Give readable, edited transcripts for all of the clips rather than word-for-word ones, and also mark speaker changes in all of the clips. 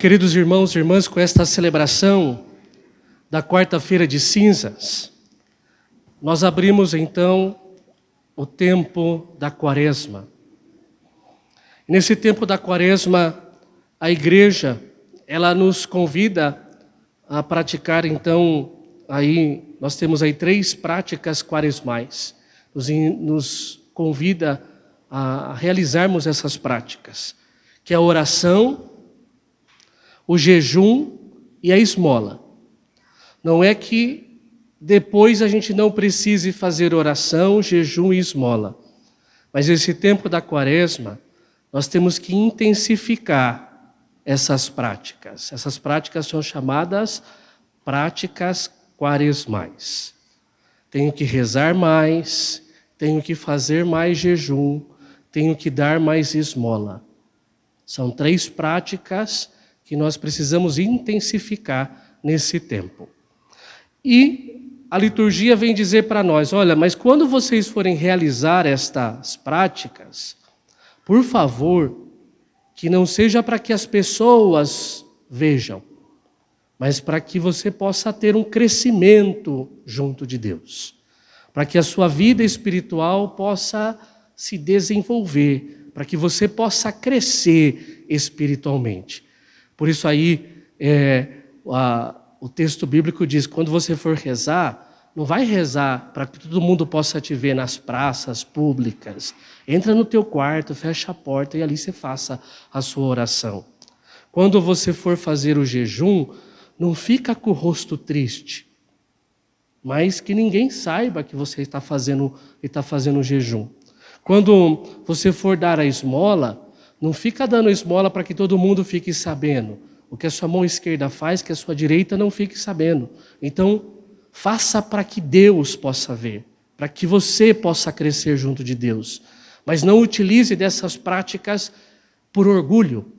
Speaker 1: Queridos irmãos e irmãs, com esta celebração da quarta-feira de cinzas, nós abrimos então o tempo da quaresma. Nesse tempo da quaresma, a igreja, ela nos convida a praticar então, nós temos aí 3 práticas quaresmais. Nos convida a realizarmos essas práticas, que é a oração, o jejum e a esmola. Não é que depois a gente não precise fazer oração, jejum e esmola. Mas esse tempo da quaresma, nós temos que intensificar essas práticas. Essas práticas são chamadas práticas quaresmais. Tenho que rezar mais, tenho que fazer mais jejum, tenho que dar mais esmola. São 3 práticas que nós precisamos intensificar nesse tempo. E a liturgia vem dizer para nós, olha, mas quando vocês forem realizar estas práticas, por favor, que não seja para que as pessoas vejam, mas para que você possa ter um crescimento junto de Deus, para que a sua vida espiritual possa se desenvolver, para que você possa crescer espiritualmente. Por isso aí, o texto bíblico diz, quando você for rezar, não vai rezar para que todo mundo possa te ver nas praças públicas. Entra no teu quarto, fecha a porta e ali você faça a sua oração. Quando você for fazer o jejum, não fica com o rosto triste, mas que ninguém saiba que você está fazendo o jejum. Quando você for dar a esmola, não fica dando esmola para que todo mundo fique sabendo. O que a sua mão esquerda faz, que a sua direita não fique sabendo. Então, faça para que Deus possa ver, para que você possa crescer junto de Deus. Mas não utilize dessas práticas por orgulho,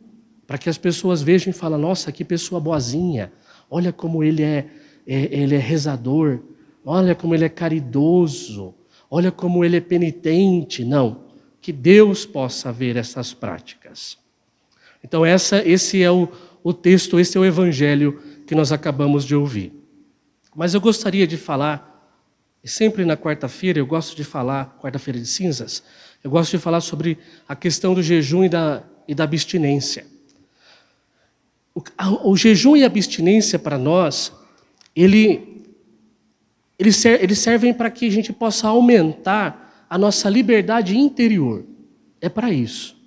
Speaker 1: para que as pessoas vejam e falem, nossa, que pessoa boazinha, olha como ele é rezador, olha como ele é caridoso, olha como ele é penitente. Não. Que Deus possa ver essas práticas. Então esse é o texto, esse é o evangelho que nós acabamos de ouvir. Mas eu gostaria de falar, sempre na quarta-feira, eu gosto de falar, quarta-feira de cinzas, eu gosto de falar sobre a questão do jejum e da abstinência. O jejum e a abstinência para nós, eles servem para que a gente possa aumentar a nossa liberdade interior. É para isso.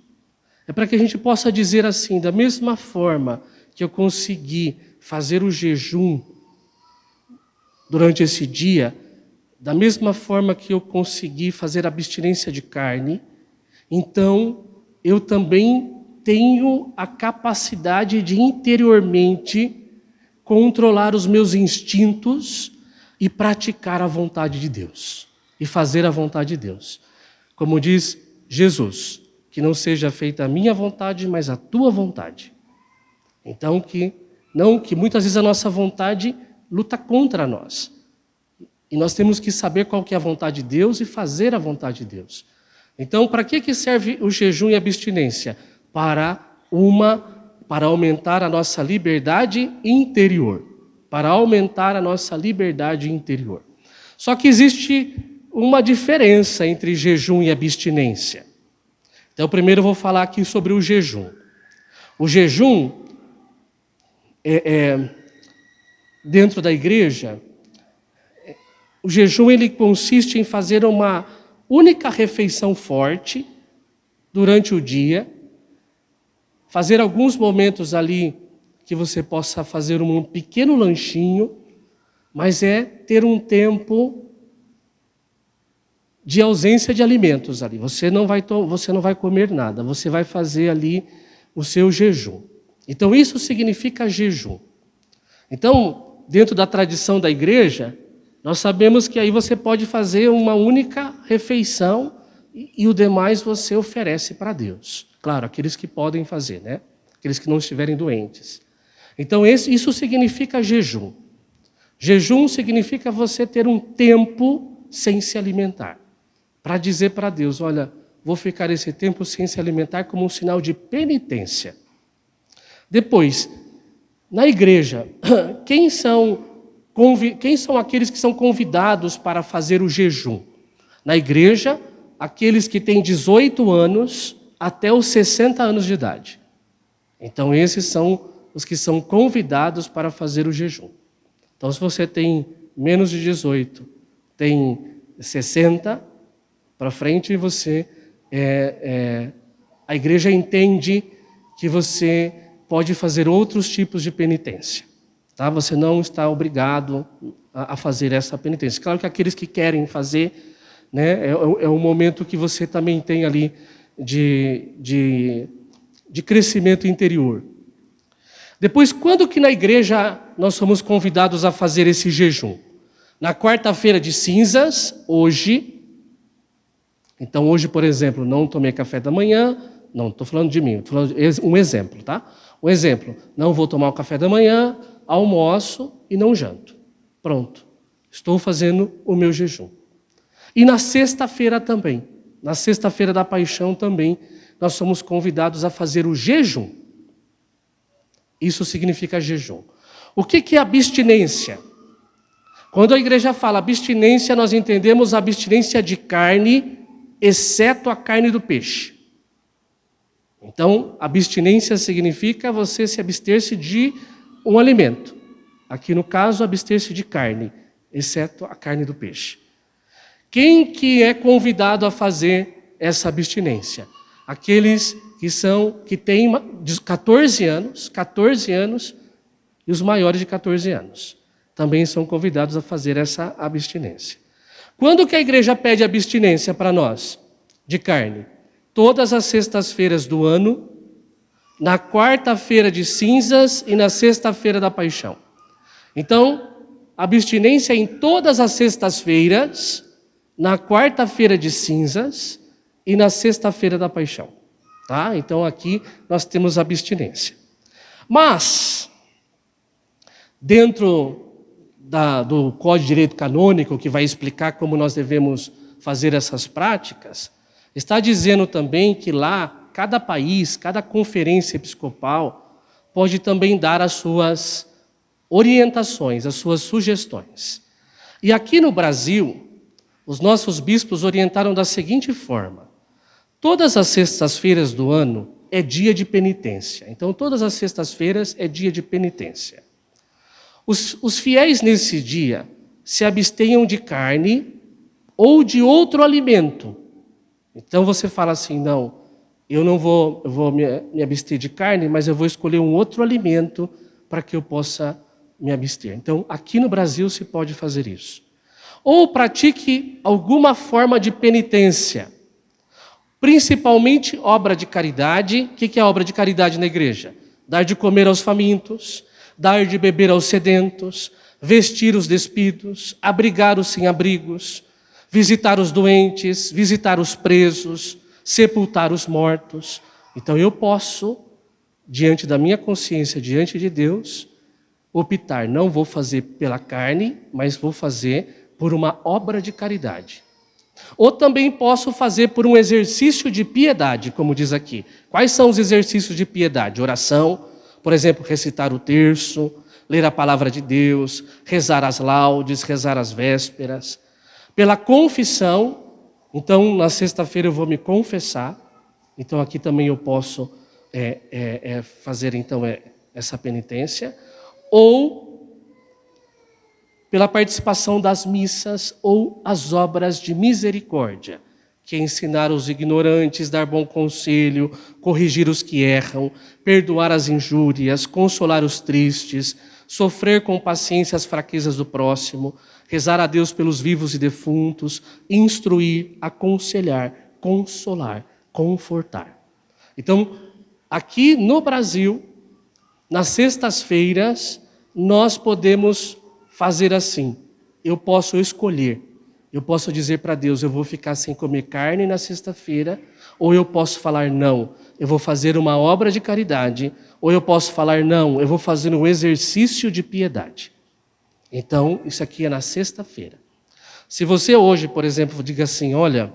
Speaker 1: É para que a gente possa dizer assim, da mesma forma que eu consegui fazer o jejum durante esse dia, da mesma forma que eu consegui fazer a abstinência de carne, então eu também tenho a capacidade de interiormente controlar os meus instintos e praticar a vontade de Deus. E fazer a vontade de Deus. Como diz Jesus, que não seja feita a minha vontade, mas a tua vontade. Então, que muitas vezes a nossa vontade luta contra nós. E nós temos que saber qual que é a vontade de Deus e fazer a vontade de Deus. Então, para que serve o jejum e a abstinência? Para aumentar a nossa liberdade interior. Para aumentar a nossa liberdade interior. Só que existe uma diferença entre jejum e abstinência. Então, primeiro eu vou falar aqui sobre o jejum. O jejum, dentro da igreja, o jejum ele consiste em fazer uma única refeição forte durante o dia, fazer alguns momentos ali que você possa fazer um pequeno lanchinho, mas ter um tempo de ausência de alimentos ali. Você não vai comer nada, você vai fazer ali o seu jejum. Então isso significa jejum. Então, dentro da tradição da igreja, nós sabemos que aí você pode fazer uma única refeição e o demais você oferece para Deus. Claro, aqueles que podem fazer, né? Aqueles que não estiverem doentes. Então isso significa jejum. Jejum significa você ter um tempo sem se alimentar. Para dizer para Deus, olha, vou ficar esse tempo sem se alimentar como um sinal de penitência. Depois, Na igreja, quem são aqueles que são convidados para fazer o jejum? Na igreja, aqueles que têm 18 anos até os 60 anos de idade. Então, esses são os que são convidados para fazer o jejum. Então, se você tem menos de 18, tem 60 para frente, a igreja entende que você pode fazer outros tipos de penitência. Tá? Você não está obrigado a fazer essa penitência. Claro que aqueles que querem fazer, né, é um momento que você também tem ali de crescimento interior. Depois, quando que na igreja nós somos convidados a fazer esse jejum? Na quarta-feira de cinzas, hoje. Então, hoje, por exemplo, não tomei café da manhã. Não estou falando de mim, estou falando de um exemplo, tá? Um exemplo, não vou tomar o café da manhã, almoço e não janto. Pronto, estou fazendo o meu jejum. E na sexta-feira também, na sexta-feira da paixão também, nós somos convidados a fazer o jejum. Isso significa jejum. O que é abstinência? Quando a igreja fala abstinência, nós entendemos a abstinência de carne, exceto a carne do peixe. Então, abstinência significa você se abster-se de um alimento. Aqui no caso, abster-se de carne, exceto a carne do peixe. Quem que é convidado a fazer essa abstinência? Aqueles que têm 14 anos e os maiores de 14 anos. Também são convidados a fazer essa abstinência. Quando que a igreja pede abstinência para nós de carne? Todas as sextas-feiras do ano, na quarta-feira de cinzas e na sexta-feira da paixão. Então, abstinência em todas as sextas-feiras, na quarta-feira de cinzas e na sexta-feira da paixão. Tá? Então, aqui nós temos abstinência. Mas, dentro do Código de Direito Canônico, que vai explicar como nós devemos fazer essas práticas, está dizendo também que lá, cada país, cada conferência episcopal, pode também dar as suas orientações, as suas sugestões. E aqui no Brasil, os nossos bispos orientaram da seguinte forma: todas as sextas-feiras do ano é dia de penitência. Então, todas as sextas-feiras é dia de penitência. Os fiéis nesse dia se abstenham de carne ou de outro alimento. Então você fala assim, não, eu não vou me abster de carne, mas eu vou escolher um outro alimento para que eu possa me abster. Então, aqui no Brasil se pode fazer isso. Ou pratique alguma forma de penitência, principalmente obra de caridade. O que é obra de caridade na igreja? Dar de comer aos famintos, dar de beber aos sedentos, vestir os despidos, abrigar os sem-abrigos, visitar os doentes, visitar os presos, sepultar os mortos. Então eu posso, diante da minha consciência, diante de Deus, optar, não vou fazer pela carne, mas vou fazer por uma obra de caridade. Ou também posso fazer por um exercício de piedade, como diz aqui. Quais são os exercícios de piedade? Oração, por exemplo, recitar o terço, ler a palavra de Deus, rezar as laudes, rezar as vésperas. Pela confissão, então na sexta-feira eu vou me confessar, então aqui também eu posso fazer então essa penitência, ou pela participação das missas ou as obras de misericórdia, que é ensinar os ignorantes, dar bom conselho, corrigir os que erram, perdoar as injúrias, consolar os tristes, sofrer com paciência as fraquezas do próximo, rezar a Deus pelos vivos e defuntos, instruir, aconselhar, consolar, confortar. Então, aqui no Brasil, nas sextas-feiras, nós podemos fazer assim. Eu posso escolher. Eu posso dizer para Deus, eu vou ficar sem comer carne na sexta-feira, ou eu posso falar não, eu vou fazer uma obra de caridade, ou eu posso falar não, eu vou fazer um exercício de piedade. Então, isso aqui é na sexta-feira. Se você hoje, por exemplo, diga assim, olha,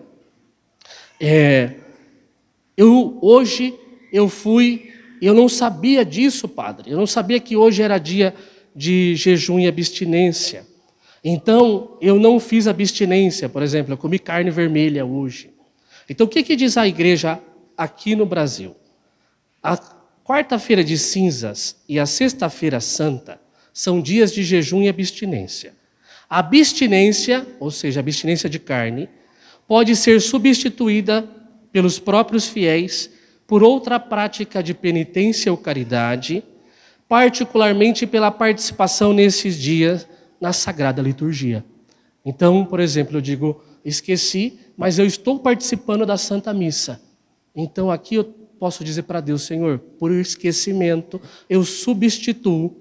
Speaker 1: hoje eu fui Eu não sabia disso, padre. Eu não sabia que hoje era dia de jejum e abstinência. Então, eu não fiz abstinência, por exemplo, eu comi carne vermelha hoje. Então, o que diz a igreja aqui no Brasil? A quarta-feira de cinzas e a sexta-feira santa são dias de jejum e abstinência. A abstinência, ou seja, a abstinência de carne, pode ser substituída pelos próprios fiéis por outra prática de penitência ou caridade, particularmente pela participação nesses dias na Sagrada Liturgia. Então, por exemplo, eu digo, esqueci, mas eu estou participando da Santa Missa. Então aqui eu posso dizer para Deus, Senhor, por esquecimento, eu substituo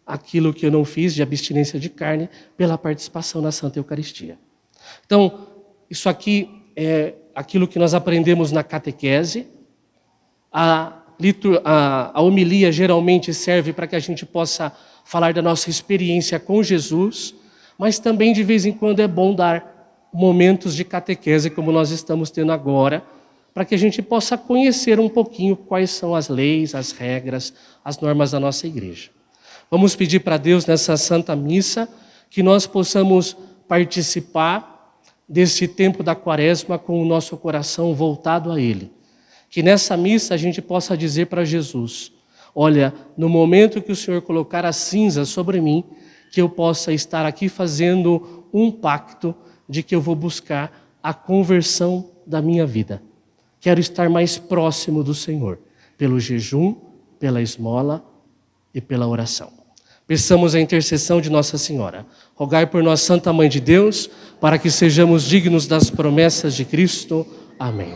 Speaker 1: aquilo que eu não fiz de abstinência de carne pela participação na Santa Eucaristia. Então, isso aqui é aquilo que nós aprendemos na catequese. A homilia geralmente serve para que a gente possa falar da nossa experiência com Jesus, mas também de vez em quando é bom dar momentos de catequese, como nós estamos tendo agora, para que a gente possa conhecer um pouquinho quais são as leis, as regras, as normas da nossa igreja. Vamos pedir para Deus nessa Santa Missa que nós possamos participar desse tempo da Quaresma com o nosso coração voltado a Ele. Que nessa missa a gente possa dizer para Jesus, olha, no momento que o Senhor colocar as cinzas sobre mim, que eu possa estar aqui fazendo um pacto de que eu vou buscar a conversão da minha vida. Quero estar mais próximo do Senhor, pelo jejum, pela esmola e pela oração. Peçamos a intercessão de Nossa Senhora. Rogai por nós, Santa Mãe de Deus, para que sejamos dignos das promessas de Cristo. Amém.